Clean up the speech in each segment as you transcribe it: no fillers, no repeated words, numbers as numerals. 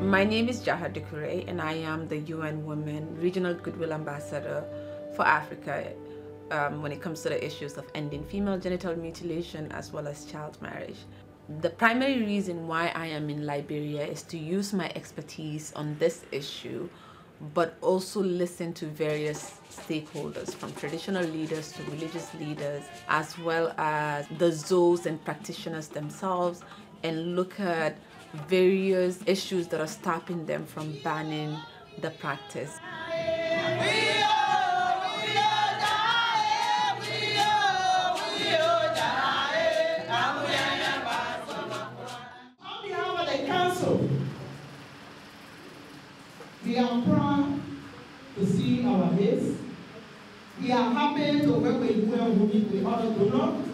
My name is Jaha Dukureh, and I am the UN Women Regional Goodwill Ambassador for Africa when it comes to the issues of ending female genital mutilation as well as child marriage. The primary reason why I am in Liberia is to use my expertise on this issue, but also listen to various stakeholders, from traditional leaders to religious leaders, as well as the zoos and practitioners themselves, and look at various issues that are stopping them from banning the practice. We are proud to see our base. We are happy to work with women with other donors.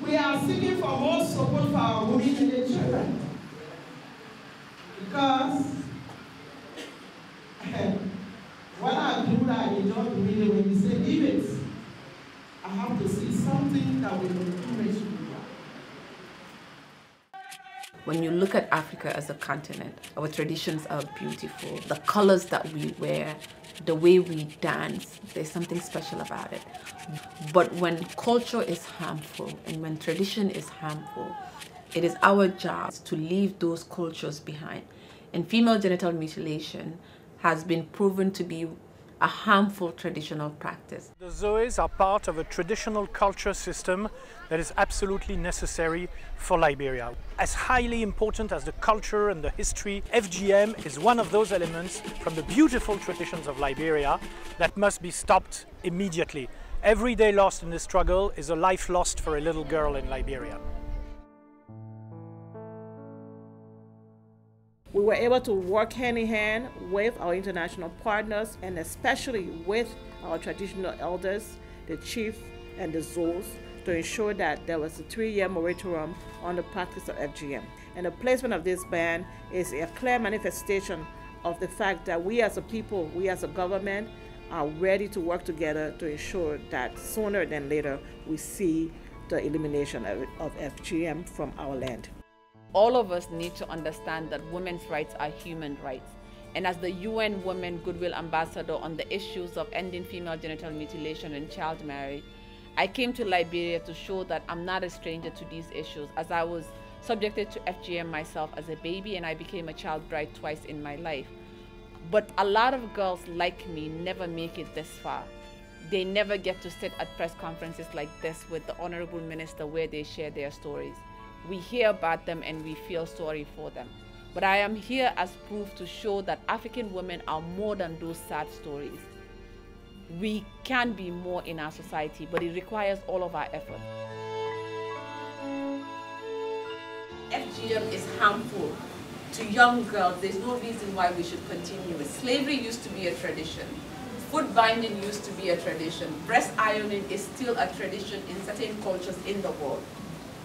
We are seeking for more support for our women and their children. Because what I do that I enjoy doing when you say leave it, I have to see something that will encourage you. When you look at Africa as a continent, our traditions are beautiful. The colors that we wear, the way we dance, there's something special about it. But when culture is harmful and when tradition is harmful, it is our job to leave those cultures behind. And female genital mutilation has been proven to be a harmful traditional practice. The zoos are part of a traditional culture system that is absolutely necessary for Liberia. As highly important as the culture and the history, FGM is one of those elements from the beautiful traditions of Liberia that must be stopped immediately. Every day lost in this struggle is a life lost for a little girl in Liberia. We were able to work hand in hand with our international partners and especially with our traditional elders, the chief and the zoos, to ensure that there was a 3-year moratorium on the practice of FGM. And the placement of this ban is a clear manifestation of the fact that we as a people, we as a government, are ready to work together to ensure that sooner than later we see the elimination of FGM from our land. All of us need to understand that women's rights are human rights. And as the UN Women Goodwill Ambassador on the issues of ending female genital mutilation and child marriage, I came to Liberia to show that I'm not a stranger to these issues, as I was subjected to FGM myself as a baby and I became a child bride twice in my life. But a lot of girls like me never make it this far. They never get to sit at press conferences like this with the Honorable Minister where they share their stories. We hear about them and we feel sorry for them. But I am here as proof to show that African women are more than those sad stories. We can be more in our society, but it requires all of our effort. FGM is harmful to young girls. There's no reason why we should continue it. Slavery used to be a tradition. Foot binding used to be a tradition. Breast ironing is still a tradition in certain cultures in the world.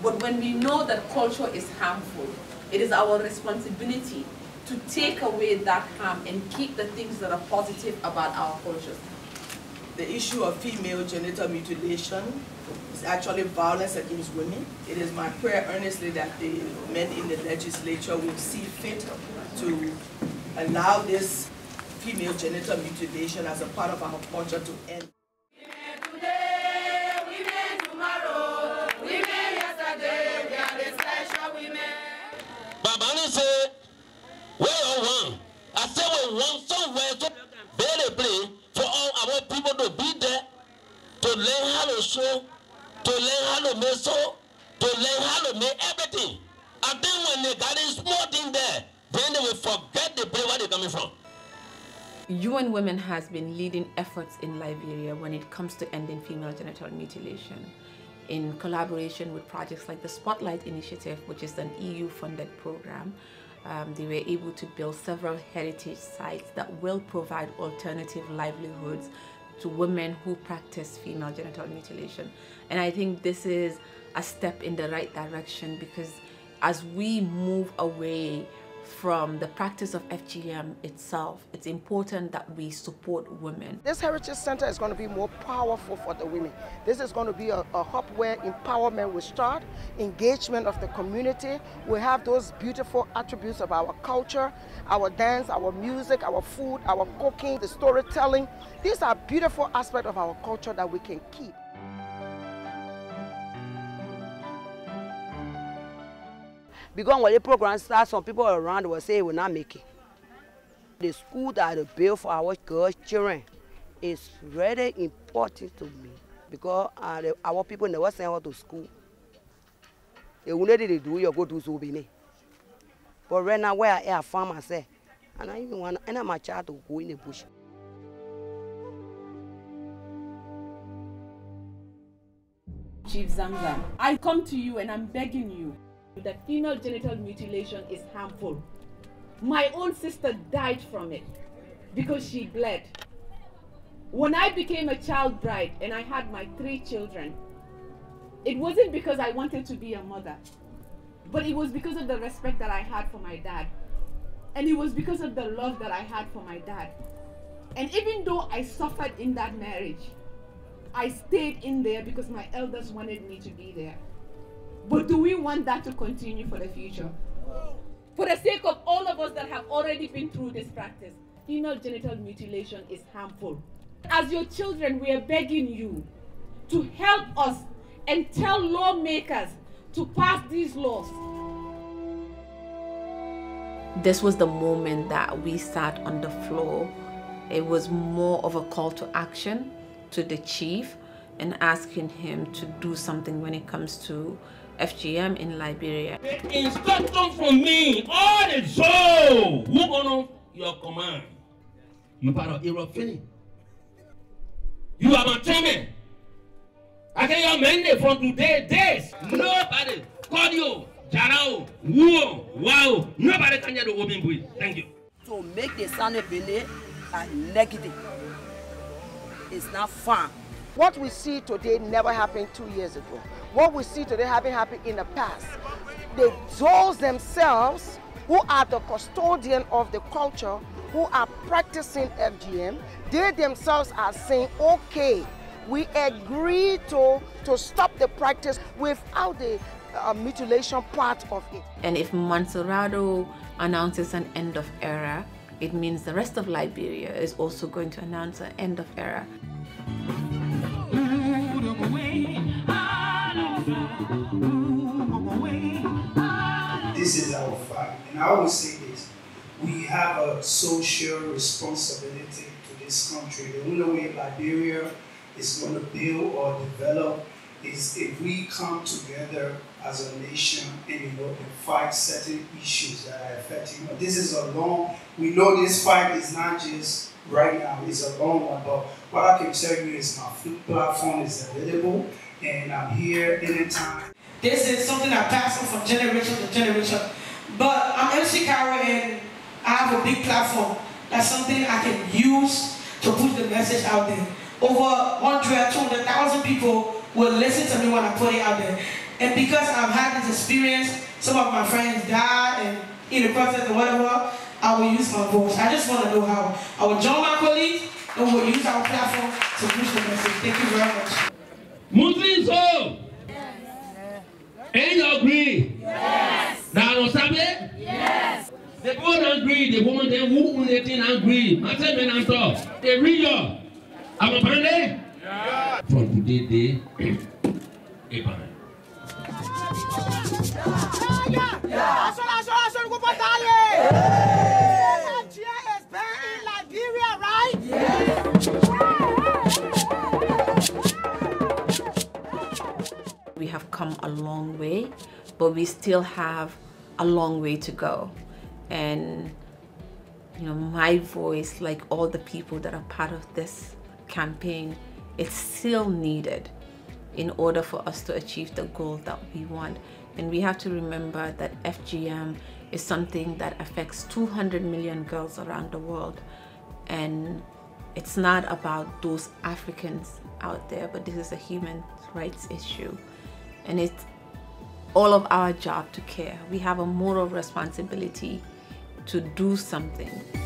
But when we know that culture is harmful, it is our responsibility to take away that harm and keep the things that are positive about our cultures. The issue of female genital mutilation is actually violence against women. It is my prayer earnestly that the men in the legislature will see fit to allow this female genital mutilation as a part of our culture to end. Say, where you want? I say we want somewhere to better play for all our people to be there, to learn how to sew, to learn how to make sew, to learn how to make everything. And then when they got a small thing there, then they will forget the place where they're coming from. UN Women has been leading efforts in Liberia when it comes to ending female genital mutilation, in collaboration with projects like the Spotlight Initiative, which is an EU-funded program. They were able to build several heritage sites that will provide alternative livelihoods to women who practice female genital mutilation. And I think this is a step in the right direction, because as we move away from the practice of FGM itself, it's important that we support women. This Heritage Center is going to be more powerful for the women. This is going to be a hub where empowerment will start, engagement of the community. We have those beautiful attributes of our culture, our dance, our music, our food, our cooking, the storytelling. These are beautiful aspects of our culture that we can keep. Because when the program starts, some people around will say it will not make it. The school that they build for our girls, children, is really important to me because our people never send her to school. They will not do you go to school. But right now, where I found myself, and I even want my child to go in the bush. Chief Zamzam, I come to you and I'm begging you that female genital mutilation is harmful. My own sister died from it because she bled. When I became a child bride and I had my 3 children, it wasn't because I wanted to be a mother, but it was because of the respect that I had for my dad. And it was because of the love that I had for my dad. And even though I suffered in that marriage, I stayed in there because my elders wanted me to be there. But do we want that to continue for the future? For the sake of all of us that have already been through this practice, female genital mutilation is harmful. As your children, we are begging you to help us and tell lawmakers to pass these laws. This was the moment that we sat on the floor. It was more of a call to action to the chief and asking him to do something when it comes to FGM in Liberia. The instruction from me, all the soul, who honor your command. You part of Europe, you are my chairman. I get your mandate from today, days. Nobody call you, Jaha, whoa, wow. Nobody can get the open breed. Thank you. To make the sound of a negative, it's not fun. What we see today never happened 2 years ago. What we see today having happened in the past. Those themselves who are the custodian of the culture, who are practicing FGM, they themselves are saying, okay, we agree to stop the practice without the mutilation part of it. And if Monserrado announces an end of era, it means the rest of Liberia is also going to announce an end of era. This is our fight, and I always say this: we have a social responsibility to this country. The only way Liberia is going to build or develop is if we come together as a nation and to fight certain issues that are affecting. This is a long. We know this fight is not just right now; it's a long one. But what I can tell you is my food platform is available, and I'm here anytime. This is something that passes from generation to generation. But I'm MC Carol and I have a big platform. That's something I can use to push the message out there. Over 100, 200,000 people will listen to me when I put it out there. And because I've had this experience, some of my friends died and in the process or whatever, I will use my voice. I just want to know how. I will join my colleagues and we'll use our platform to push the message. Thank you very much. Muslims, and you agree? Yes. Now, no sabe? Yes. The people don't agree. The woman then who didn't agree. I said, men and talk. They read you. I'm a pande. Yeah. From today, day, Abraham. We have come a long way, but we still have a long way to go. And my voice, like all the people that are part of this campaign, it's still needed in order for us to achieve the goal that we want. And we have to remember that FGM is something that affects 200 million girls around the world. And it's not about those Africans out there, but this is a human rights issue. And it's all of our job to care. We have a moral responsibility to do something.